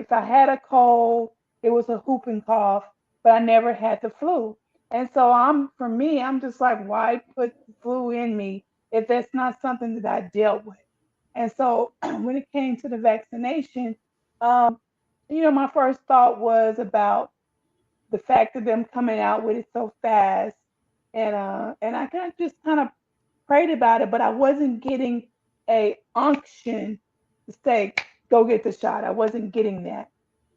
if I had a cold, it was a whooping cough, but I never had the flu. And so for me, I'm just like, why put the flu in me if that's not something that I dealt with? And so when it came to the vaccination, um, my first thought was about the fact of them coming out with it so fast, and I kind of prayed about it, but I wasn't getting a unction to say go get the shot. I wasn't getting that.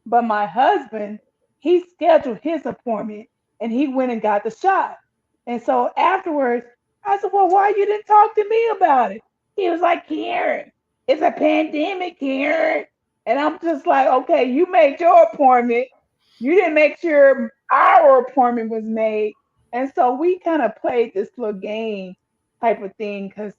But my husband, he scheduled his appointment and he went and got the shot. And so afterwards, I said, well, why you didn't talk to me about it? He was like, Karen, it's a pandemic, Karen. And I'm just like, okay, you made your appointment. You didn't make sure our appointment was made. And so we kind of played this little game type of thing because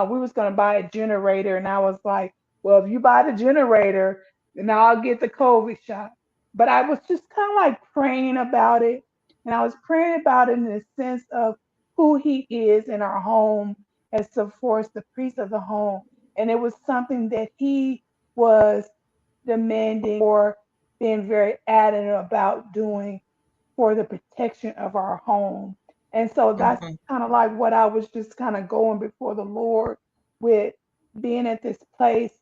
we was going to buy a generator. And I was like, well, if you buy the generator, then I'll get the COVID shot. But I was just kind of like praying about it. And I was praying about it in the sense of who he is in our home as of course the priest of the home. And it was something that he was demanding or being very adamant about doing for the protection of our home. And so that's Mhm. kind of like what I was just kind of going before the Lord with being at this place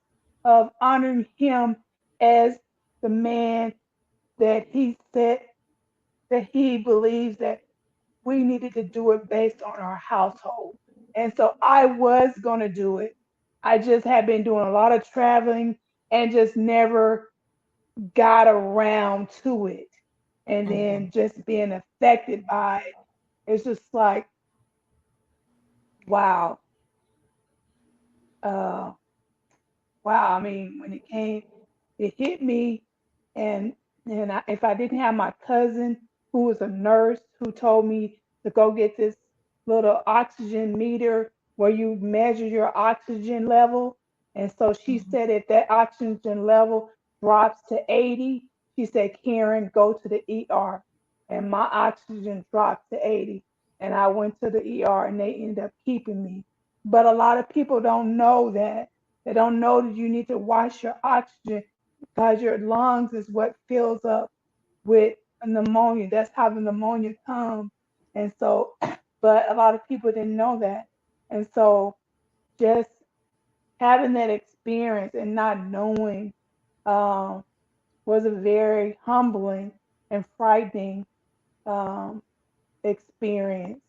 of honoring him as the man that he said that he believes that we needed to do it based on our household. And so I was going to do it. I just had been doing a lot of traveling and just never got around to it. And Mhm. then just being affected by it. It's just like, wow. Uh, wow. I mean, when it came, it hit me. And, if I didn't have my cousin, who was a nurse, who told me to go get this little oxygen meter where you measure your oxygen level. And so she Mhm. said if that oxygen level drops to 80, she said, Karen, go to the ER. And my oxygen dropped to 80. And I went to the ER and they ended up keeping me. But a lot of people don't know that. They don't know that you need to watch your oxygen because your lungs is what fills up with pneumonia. That's how the pneumonia comes. And so, but a lot of people didn't know that. And so, just having that experience and not knowing um, was a very humbling and frightening um, experience.